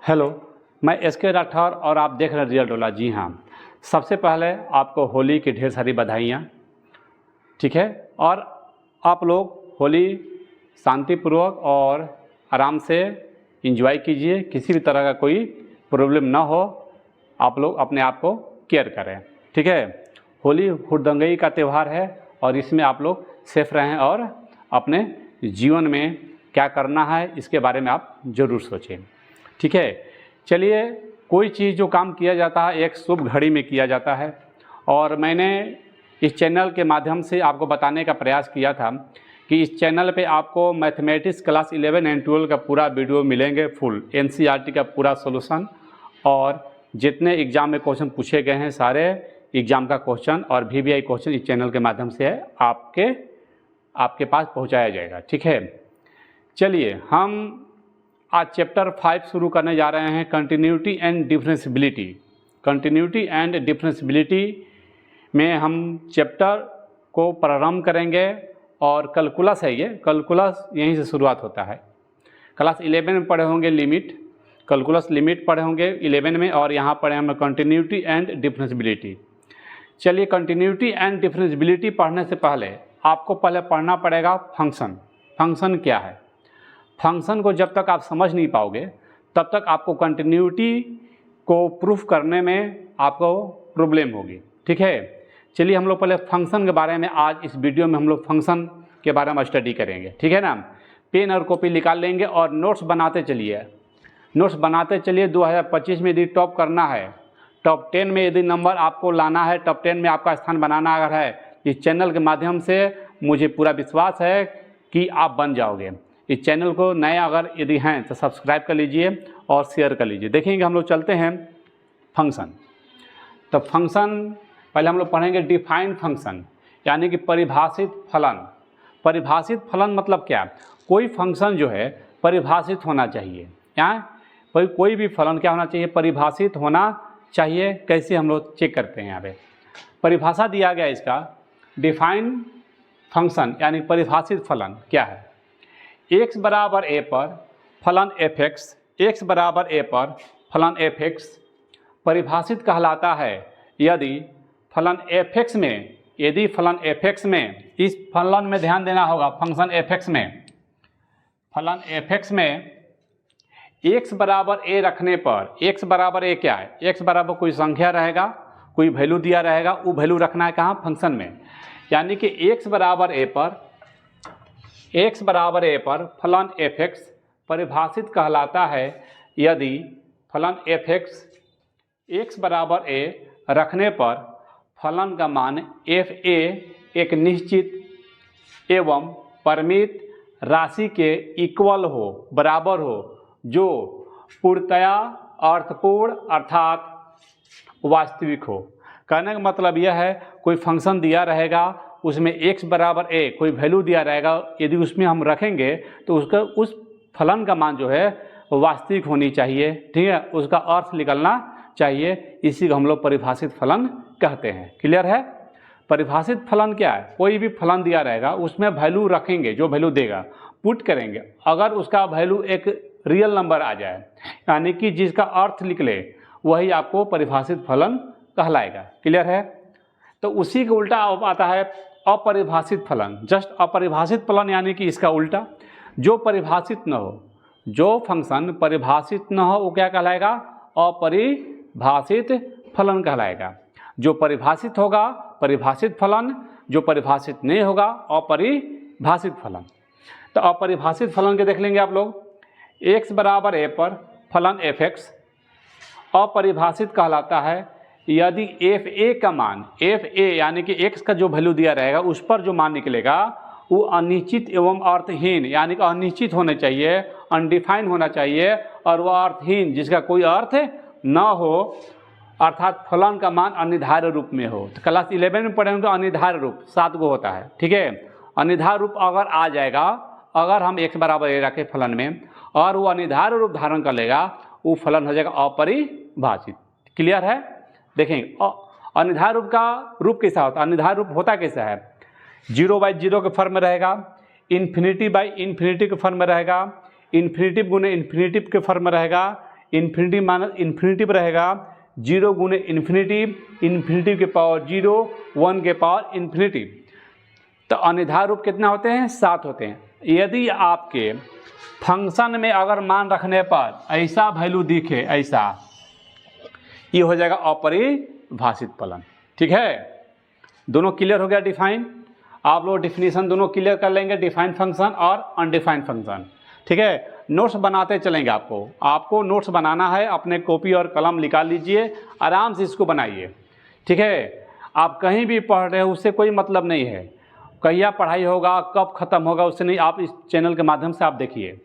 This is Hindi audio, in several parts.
हेलो, मैं एसके राठौर और आप देख रहे हैं रियल डोला। जी हाँ, सबसे पहले आपको होली की ढेर सारी बधाइयाँ। ठीक है, और आप लोग होली शांतिपूर्वक और आराम से एंजॉय कीजिए, किसी भी तरह का कोई प्रॉब्लम ना हो। आप लोग अपने आप को केयर करें। ठीक है, होली हुड़दंगई का त्यौहार है और इसमें आप लोग सेफ रहें और अपने जीवन में क्या करना है इसके बारे में आप ज़रूर सोचें। ठीक है, चलिए, कोई चीज़ जो काम किया जाता है एक शुभ घड़ी में किया जाता है और मैंने इस चैनल के माध्यम से आपको बताने का प्रयास किया था कि इस चैनल पे आपको मैथमेटिक्स क्लास 11 एंड 12 का पूरा वीडियो मिलेंगे, फुल एनसीईआरटी का पूरा सॉल्यूशन और जितने एग्ज़ाम में क्वेश्चन पूछे गए हैं सारे एग्ज़ाम का क्वेश्चन और वीवीआई क्वेश्चन इस चैनल के माध्यम से आपके पास पहुंचाया जाएगा। ठीक है, चलिए हम आज चैप्टर 5 शुरू करने जा रहे हैं, continuity and differentiability. Continuity and differentiability में हम चैप्टर को प्रारंभ करेंगे और कैलकुलस है, ये कैलकुलस यहीं से शुरुआत होता है। क्लास 11 में पढ़े होंगे लिमिट, कैलकुलस लिमिट पढ़े होंगे 11 में और यहाँ पढ़े हम कंटिन्यूटी एंड डिफरेंशियबिलिटी। चलिए, कंटिन्यूटी एंड डिफरेंशियबिलिटी पढ़ने से पहले आपको पहले पढ़ना पड़ेगा फंक्शन। फंक्शन क्या है? फंक्शन को जब तक आप समझ नहीं पाओगे तब तक आपको कंटिन्यूटी को प्रूफ करने में आपको प्रॉब्लम होगी। ठीक है, चलिए हम लोग पहले फंक्शन के बारे में आज इस वीडियो में हम लोग फंक्शन के बारे में स्टडी करेंगे। ठीक है ना, पेन और कॉपी निकाल लेंगे और नोट्स बनाते चलिए। नोट्स बनाते चलिए। 2025 में यदि टॉप करना है, टॉप 10 में यदि नंबर आपको लाना है, टॉप 10 में आपका स्थान बनाना अगर है, इस चैनल के माध्यम से मुझे पूरा विश्वास है कि आप बन जाओगे। इस चैनल को नए अगर यदि हैं तो सब्सक्राइब कर लीजिए और शेयर कर लीजिए। देखेंगे हम लोग चलते हैं फंक्शन। तो फंक्शन पहले हम लोग पढ़ेंगे डिफाइंड फंक्शन, यानी कि परिभाषित फलन। परिभाषित फलन मतलब क्या? कोई फंक्शन जो है परिभाषित होना चाहिए। यहाँ कोई भी फलन क्या होना चाहिए? परिभाषित होना चाहिए। कैसे हम लोग चेक करते हैं? यहाँ पे परिभाषा दिया गया इसका, डिफाइंड फंक्शन यानी परिभाषित फलन क्या है? x बराबर a पर फलन f(x), x बराबर a पर फलन f(x) परिभाषित कहलाता है यदि फलन f(x) में, यदि फलन f(x) में, इस फलन में ध्यान देना होगा, फंक्शन f(x) में, फलन f(x) में x बराबर a रखने पर, x बराबर a क्या है? x बराबर कोई संख्या रहेगा, कोई वैल्यू दिया रहेगा, वो वैल्यू रखना है कहाँ? फंक्शन में। यानी कि x बराबर a पर फलन f(x) परिभाषित कहलाता है यदि फलन f(x) x बराबर a रखने पर फलन का मान fa एक निश्चित एवं परिमित राशि के इक्वल हो, बराबर हो, जो पूर्णतया अर्थपूर्ण अर्थात वास्तविक हो। कहने का मतलब यह है, कोई फंक्शन दिया रहेगा, उसमें x बराबर a कोई वैल्यू दिया रहेगा, यदि उसमें हम रखेंगे तो उसका उस फलन का मान जो है वास्तविक होनी चाहिए। ठीक है, उसका अर्थ निकलना चाहिए। इसी को हम लोग परिभाषित फलन कहते हैं। क्लियर है? परिभाषित फलन क्या है? कोई भी फलन दिया रहेगा, उसमें वैल्यू रखेंगे, जो वैल्यू देगा पुट करेंगे, अगर उसका वैल्यू एक रियल नंबर आ जाए, यानी कि जिसका अर्थ निकले, वही आपको परिभाषित फलन कहलाएगा। क्लियर है? तो उसी का उल्टा आता है अपरिभाषित फलन। जस्ट अपरिभाषित फलन यानी कि इसका उल्टा, जो परिभाषित न हो, जो फंक्शन परिभाषित न हो, वो क्या कहलाएगा? अपरिभाषित फलन कहलाएगा। जो परिभाषित होगा परिभाषित फलन, जो परिभाषित नहीं होगा अपरिभाषित फलन। तो अपरिभाषित फलन के देख लेंगे आप लोग। x बराबर a पर फलन f(x) अपरिभाषित कहलाता है यदि fa का मान, fa यानी कि x का जो वैल्यू दिया रहेगा उस पर जो मान निकलेगा वो अनिश्चित एवं अर्थहीन, यानी कि अनिश्चित होने चाहिए, अनडिफाइन होना चाहिए, और वह अर्थहीन जिसका कोई अर्थ न हो, अर्थात फलन का मान अनिर्धार्य रूप में हो। तो क्लास 11 में पढ़ेंगे तो अनिर्धार्य रूप 7 गो होता है। ठीक है, अनिर्धार्य रूप अगर आ जाएगा, अगर हम x बराबर a रखें फलन में और वो अनिर्धार्य रूप धारण कर लेगा, वो फलन हो जाएगा अपरिभाषित। क्लियर है? देखेंगे अनिर्धार्य रूप का रूप कैसा होता है? अनिर्धार्य रूप होता कैसा है? 0/0 के फॉर्म में रहेगा, इन्फिनिटी बाई इन्फिनिटी के फॉर्म में रहेगा, इन्फिनिटिव गुने इन्फिनिटिव के फॉर्म में रहेगा, इन्फिनिटी माइनस इन्फिनिटिव रहेगा, 0 गुने इन्फिनिटिव, इन्फिनिटिव के पावर 0, 1 के पावर इन्फिनिटिव। तो अनिर्धार रूप कितना होते हैं? 7 होते हैं। यदि आपके फंक्शन में अगर मान रखने पर ऐसा वैल्यू दिखे, ऐसा, ये हो जाएगा अपरिभाषित फलन। ठीक है, दोनों क्लियर हो गया डिफाइन। आप लोग डिफिनीशन दोनों क्लियर कर लेंगे, डिफाइंड फंक्शन और अनडिफाइंड फंक्शन। ठीक है, नोट्स बनाते चलेंगे। आपको नोट्स बनाना है, अपने कॉपी और कलम निकाल लीजिए, आराम से इसको बनाइए। ठीक है, आप कहीं भी पढ़ रहे हो उससे कोई मतलब नहीं है, कहिया पढ़ाई होगा, कब ख़त्म होगा, उससे नहीं। आप इस चैनल के माध्यम से आप देखिए,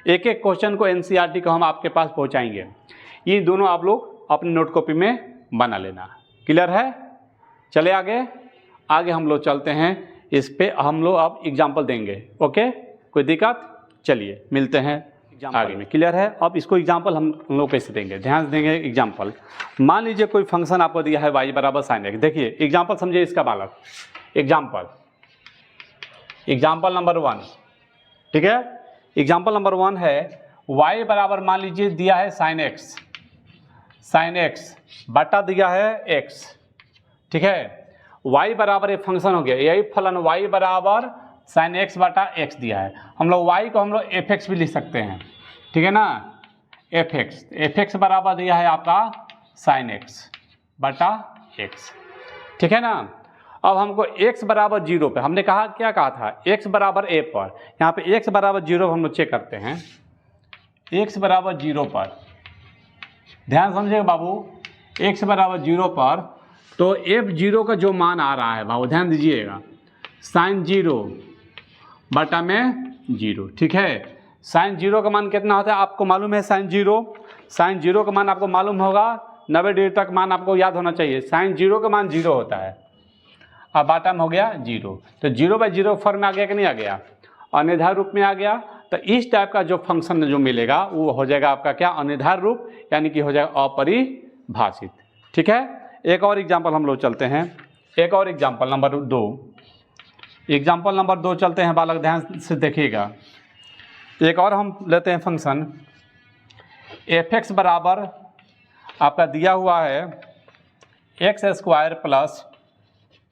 एक एक क्वेश्चन को NCERT को हम आपके पास पहुंचाएंगे। ये दोनों आप लोग अपनी नोट कॉपी में बना लेना। क्लियर है? चले आगे हम लोग चलते हैं। इस पे हम लोग अब एग्जाम्पल देंगे। ओके, कोई दिक्कत? चलिए मिलते हैं आगे में। क्लियर है? अब इसको एग्जाम्पल हम लोग कैसे देंगे, ध्यान देंगे। एग्जाम्पल, मान लीजिए कोई फंक्शन आपको दिया है y बराबर sin x। देखिए एग्जाम्पल समझिए इसका बालक। Example number 1। ठीक है, एग्जाम्पल नंबर 1 है y बराबर मान लीजिए दिया है sin x बटा दिया है x। ठीक है, y बराबर एक फंक्शन हो गया, यही फलन y बराबर sin x बटा x दिया है। हम लोग y को हम लोग fx भी लिख सकते हैं। ठीक है ना, fx बराबर दिया है आपका sin x बटा x। ठीक है ना। अब हमको x बराबर 0 पे, हमने कहा क्या कहा था, x बराबर a पर। यहाँ पे x बराबर 0 हम लोग चेक करते हैं। x बराबर 0 पर ध्यान समझिएगा बाबू, x बराबर 0 पर तो f0 का जो मान आ रहा है बाबू ध्यान दीजिएगा, sin 0 बटा में 0। ठीक है, sin 0 का मान कितना होता है आपको मालूम है। sin 0 का मान आपको मालूम होगा, 90 डिग्री तक मान आपको याद होना चाहिए। sin 0 का मान 0 होता है। अब बाटा में हो गया 0, तो 0/0 फॉर्म में आ गया कि नहीं आ गया, अनिर्धार रूप में आ गया। तो इस टाइप का जो फंक्शन जो मिलेगा वो हो जाएगा आपका क्या, अनिर्धार रूप, यानी कि हो जाएगा अपरिभाषित। ठीक है, एक और एग्जाम्पल हम लोग चलते हैं। एक और एग्जाम्पल नंबर 2। एग्जाम्पल नंबर 2 चलते हैं बालक, ध्यान से देखिएगा। एक और हम लेते हैं फंक्शन fx बराबर आपका दिया हुआ है x² प्लस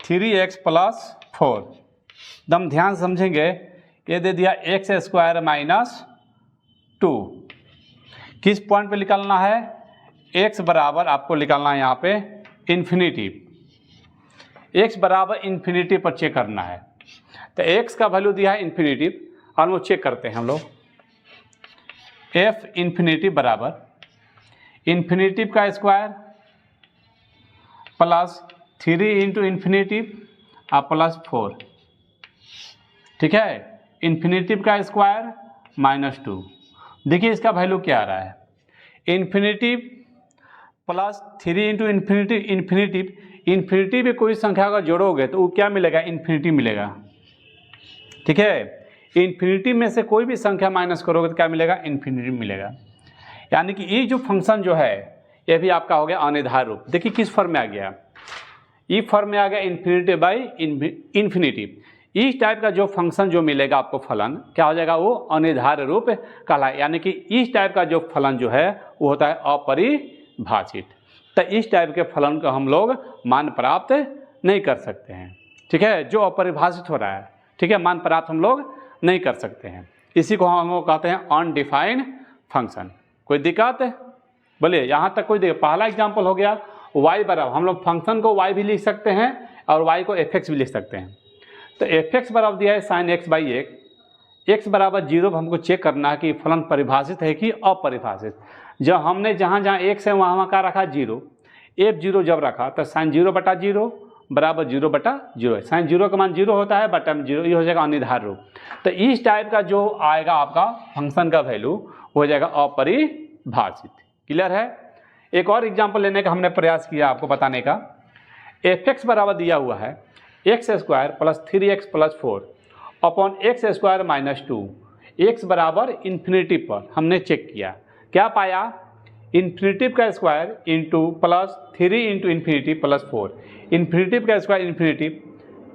3x प्लस 4। एकदम ध्यान समझेंगे, ये दे दिया x² माइनस 2। किस पॉइंट पे निकालना है, x बराबर आपको निकालना है यहाँ पे इन्फिनिटी, x बराबर इन्फिनिटी पर चेक करना है। तो x का वैल्यू दिया है इन्फिनिटी, और वो चेक करते हैं हम लोग। f इन्फिनिटी बराबर इन्फिनिटी का square plus 3 into infinity plus 4। ठीक है, इन्फिनिटी का स्क्वायर माइनस 2। देखिए इसका वैल्यू क्या आ रहा है, इन्फिनिटी प्लस 3 इंटू इन्फिनिटी पे कोई संख्या अगर जोड़ोगे तो वो क्या मिलेगा, इन्फिनिटी मिलेगा। ठीक है, इन्फिनिटी में से कोई भी संख्या माइनस करोगे तो क्या मिलेगा, इन्फिनिटी मिलेगा। यानी कि ये जो फंक्शन जो है ये भी आपका हो गया अनिर्धार रूप। देखिए किस फॉर्म में आ गया, ई फॉर्म में आ गया इन्फिनिटी बाई इन्फिनिटी। इस टाइप का जो फंक्शन जो मिलेगा आपको फलन क्या हो जाएगा, वो अनिर्धार रूप कहलाए। यानी कि इस टाइप का जो फलन जो है वो होता है अपरिभाषित। तो इस टाइप के फलन को हम लोग मान प्राप्त नहीं कर सकते हैं। ठीक है, जो अपरिभाषित हो रहा है, ठीक है, मान प्राप्त हम लोग नहीं कर सकते हैं। इसी को हम लोग कहते हैं अनडिफाइंड फंक्शन। कोई दिक्कत है? बोलिए, यहाँ तक कोई दिक्कत? पहला एग्जाम्पल हो गया y बराबर, हम लोग फंक्शन को y भी लिख सकते हैं और y को fx भी लिख सकते हैं। तो fx बराबर दिया है sin x/x, x बराबर 0 हमको चेक करना है कि फलन परिभाषित है कि अपरिभाषित। जब हमने जहाँ जहाँ x है वहाँ का रखा 0, f0 जब रखा तो sin 0/0 बराबर 0/0 है। sin 0 का मान 0 होता है, बटा में 0, ये हो जाएगा अनिर्धार रूप। तो इस टाइप का जो आएगा आपका फंक्शन का वैल्यू हो जाएगा अपरिभाषित। क्लियर है? एक और एग्जाम्पल लेने का हमने प्रयास किया आपको बताने का। fx बराबर दिया हुआ है x² plus 3x plus 4 upon x² minus 2। x बराबर इन्फिनिटी पर हमने चेक किया, क्या पाया, इन्फिनिटी का square into plus 3 into infinity plus 4। Infinity का स्क्वायर इन्फिनिटी,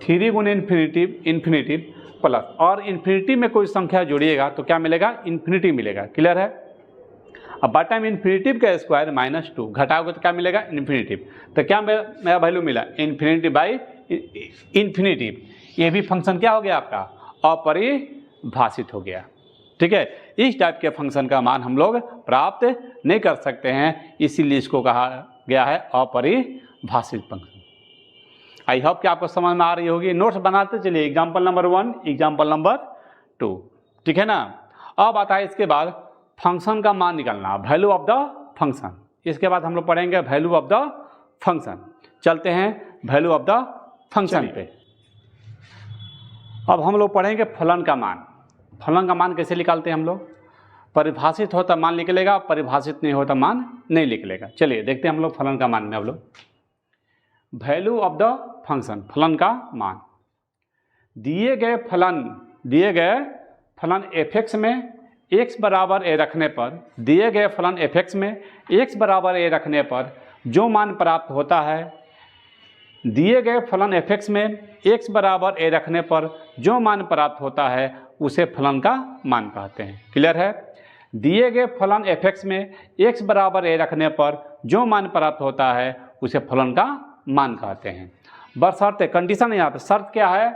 3 गुने इन्फिनिटी प्लस, और इन्फिनिटी में कोई संख्या जोड़िएगा तो क्या मिलेगा, इन्फिनिटी मिलेगा। क्लियर है? अब बटा में इन्फिनेटिव का स्क्वायर -2 घटाओगे तो क्या मिलेगा? इन्फिनेटिव। तो क्या मेरा वैल्यू मिला? Infinitive by infinitive. ये भी फंक्शन क्या हो गया आपका? अपरिभाषित हो गया। ठीक है, इस टाइप के फंक्शन का मान हम लोग प्राप्त नहीं कर सकते हैं, इसीलिए इसको कहा गया है अपरिभाषित फंक्शन। आई होप कि आपको समझ में आ रही होगी। नोट्स बनाते चलिए, एग्जाम्पल नंबर 1, एग्जाम्पल नंबर 2, ठीक है ना। अब आता है इसके बाद फंक्शन का मान निकालना, वैल्यू ऑफ द फंक्शन। इसके बाद हम लोग पढ़ेंगे वैल्यू ऑफ द फंक्शन। चलते हैं वैल्यू ऑफ द फंक्शन पे। अब हम लोग पढ़ेंगे फलन का मान। फलन का मान कैसे निकालते हैं हम लोग? परिभाषित हो तो मान निकलेगा, परिभाषित नहीं हो तो मान नहीं निकलेगा। चलिए देखते हैं हम लोग फलन का मान में। अब लोग वैल्यू ऑफ द फंक्शन, फलन का मान। दिए गए फलन f(x) में x बराबर a रखने पर, दिए गए फलन f(x) में x बराबर a रखने पर जो मान प्राप्त होता है, दिए गए फलन f(x) में x बराबर a रखने पर जो मान प्राप्त होता है उसे फलन का मान कहते हैं। क्लियर है? दिए गए फलन f(x) में x बराबर a रखने पर जो मान प्राप्त होता है उसे फलन का मान कहते हैं। बशर्ते, कंडीशन यहाँ पे शर्त क्या है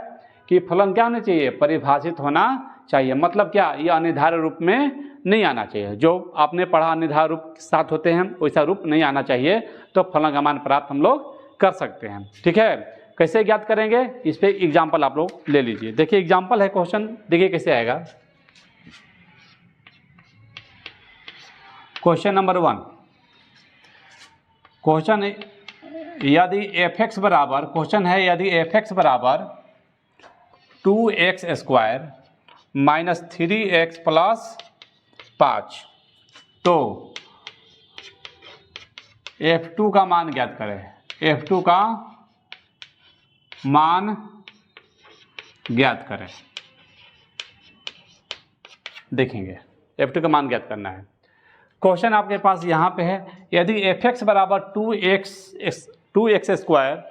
कि फलन क्या होना चाहिए? परिभाषित होना चाहिए। मतलब क्या? ये अनिर्धारित रूप में नहीं आना चाहिए। जो आपने पढ़ा अनिर्धारित रूप के साथ होते हैं वैसा रूप नहीं आना चाहिए, तो फलन का मान प्राप्त हम लोग कर सकते हैं। ठीक है, कैसे ज्ञात करेंगे? इस पे एग्जाम्पल आप लोग ले लीजिए। देखिए एग्जाम्पल है, क्वेश्चन देखिए कैसे आएगा। क्वेश्चन नंबर 1, क्वेश्चन यदि f(x) बराबर, क्वेश्चन है यदि f(x) बराबर 2x square minus 3x plus 5, तो f2 का मान ज्ञात करें। f2 का मान ज्ञात करें। देखेंगे f2 का मान ज्ञात करना है। क्वेश्चन आपके पास यहाँ पे है, यदि f(x) बराबर 2x square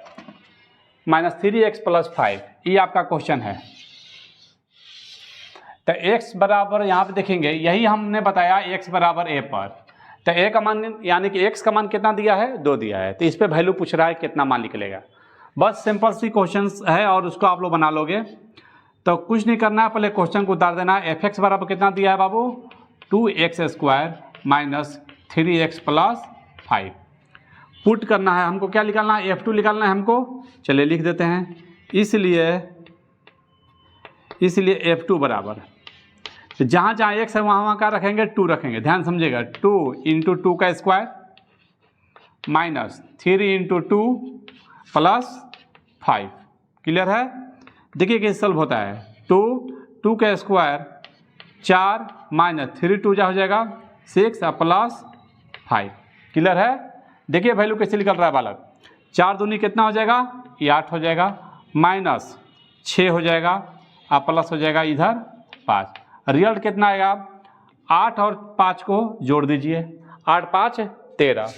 minus 3x plus 5, ये आपका क्वेश्चन है। तो x बराबर यहाँ पे देखेंगे, यही हमने बताया x बराबर a पर। तो a का मान यानी कि x का मान कितना दिया है? 2 दिया है। तो इस पे वैल्यू पूछ रहा है कितना मान निकलेगा। बस सिंपल सी क्वेश्चन है और उसको आप लोग बना लोगे। तो कुछ नहीं करना है, पहले क्वेश्चन को उतार देना है। f(x) बराबर कितना दिया है बाबू? 2x square minus 3x plus 5। Put करना है हमको, क्या निकालना है? f2 निकालना है हमको। चलिए लिख देते हैं। इसलिए f2 बराबर, तो जहाँ जहाँ x है वहाँ क्या रखेंगे? 2 रखेंगे। ध्यान समझिएगा, 2 इंटू 2 का square minus 3 into 2 plus 5। Clear है? देखिए कैसे सॉल्व होता है। 2 का स्क्वायर 4 माइनस 3 2 जा हो जाएगा 6 और प्लस 5। क्लियर है? देखिए वैल्यू कैसे निकल रहा है बालक। 4 दूनी कितना हो जाएगा? ये 8 हो जाएगा, माइनस 6 हो जाएगा और प्लस हो जाएगा इधर 5। रिजल्ट कितना आएगा? 8 और 5 को जोड़ दीजिए, 8 5 13।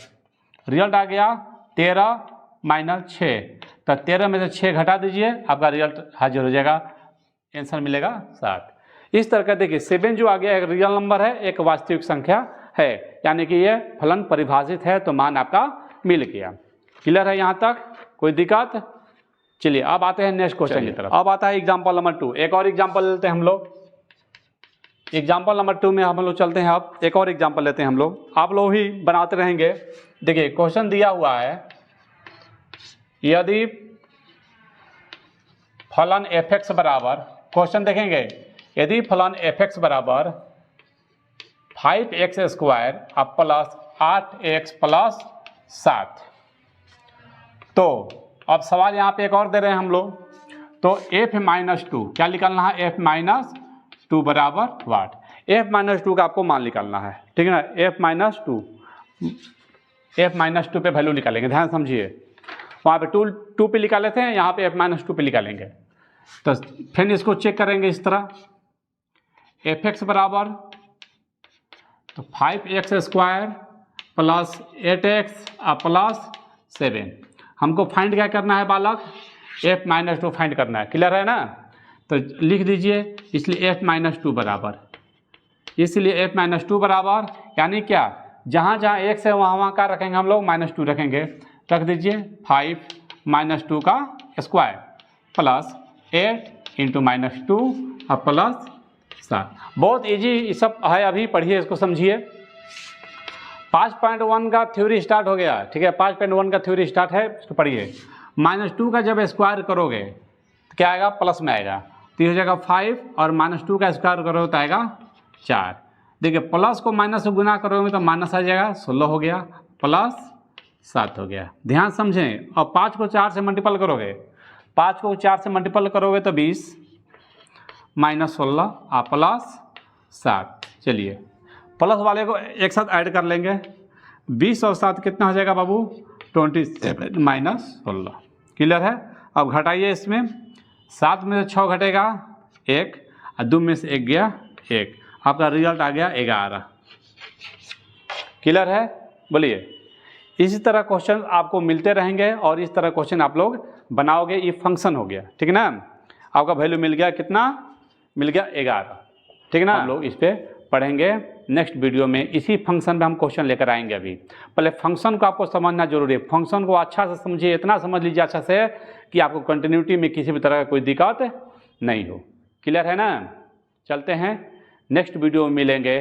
रिजल्ट आ गया 13 माइनस 6, तो 13 में से 6 घटा दीजिए, आपका रिजल्ट हाजिर हो जाएगा, आंसर मिलेगा 7। इस तरह का देखिए 7 जो आ गया एक रियल नंबर है, एक वास्तविक संख्या है, यानी कि ये फलन परिभाषित है, तो मान आपका मिल गया। क्लियर है यहाँ तक? कोई दिक्कत? चलिए अब आते हैं नेक्स्ट क्वेश्चन की तरफ। अब आता है एग्जाम्पल नंबर 2। एक और एग्जाम्पल लेते हैं हम लोग। एग्जाम्पल नंबर 2 में हम लोग चलते हैं। अब एक और एग्जाम्पल लेते हैं हम लोग, आप लोग ही बनाते रहेंगे। देखिए क्वेश्चन दिया हुआ है, यदि फलन f(x) बराबर, क्वेश्चन देखेंगे, यदि फलन f(x) बराबर 5x square plus 8x plus 7, तो अब सवाल यहाँ पे एक और दे रहे हैं हम लोग। तो f-2 क्या निकालना है? f-2 बराबर वाट? f-2 का आपको मान निकालना है, ठीक है ना। f-2 पे वैल्यू निकालेंगे। ध्यान समझिए, वहाँ पे 2 पे निकाले थे, यहाँ पे f-2 पे निकालेंगे। तो फिर इसको चेक करेंगे इस तरह, f(x) बराबर तो 5x square plus 8x plus 7। हमको फाइंड क्या करना है बालक? f-2 फाइंड करना है। क्लियर है ना? तो लिख दीजिए, इसलिए f-2 बराबर, इसलिए f-2 बराबर यानी क्या, जहाँ जहाँ 1 से वहाँ का रखेंगे हम लोग -2 रखेंगे। रख दीजिए 5 -2 का स्क्वायर प्लस 8 इंटू -2 और प्लस 7। बहुत इजी ये सब है, अभी पढ़िए इसको, समझिए। 5.1 का थ्योरी स्टार्ट हो गया, ठीक है। 5.1 का थ्योरी स्टार्ट है, इसको पढ़िए। -2 का जब स्क्वायर करोगे तो क्या आएगा, प्लस में आएगा, तो ये हो जाएगा 5 और -2 का स्क्वायर करोगे तो आएगा 4। देखिए प्लस को माइनस से गुना करोगे तो माइनस आ जाएगा, 16 हो गया, प्लस 7 हो गया। ध्यान समझें। और 5 को 4 से मल्टीपल करोगे, 5 को 4 से मल्टीपल करोगे तो 20 -16 और प्लस 7। चलिए प्लस वाले को एक साथ ऐड कर लेंगे। 20 और 7 कितना हो जाएगा बाबू, 27 -16। क्लियर है। अब घटाइए इसमें, 7 में से 6 घटेगा 1 और 2 में से 1 गया 1, आपका रिजल्ट आ गया 11। क्लियर है, बोलिए। इसी तरह क्वेश्चन आपको मिलते रहेंगे और इस तरह क्वेश्चन आप लोग बनाओगे। ये फंक्शन हो गया, ठीक है ना। आपका वैल्यू मिल गया, कितना मिल गया, 11, ठीक है ना। हम लोग इस पे पढ़ेंगे नेक्स्ट वीडियो में। इसी फंक्शन में हम क्वेश्चन लेकर आएंगे। अभी पहले फंक्शन को आपको समझना जरूरी है। फंक्शन को अच्छा से समझिए, इतना समझ लीजिए अच्छा से कि आपको कंटिन्यूटी में किसी भी तरह का कोई दिक्कत नहीं हो। क्लियर है ना। चलते हैं, नेक्स्ट वीडियो में मिलेंगे।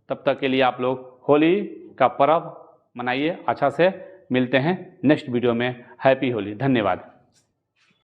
तब तक के लिए आप लोग होली का पर्व मनाइए अच्छा से। मिलते हैं नेक्स्ट वीडियो में। हैप्पी होली। धन्यवाद।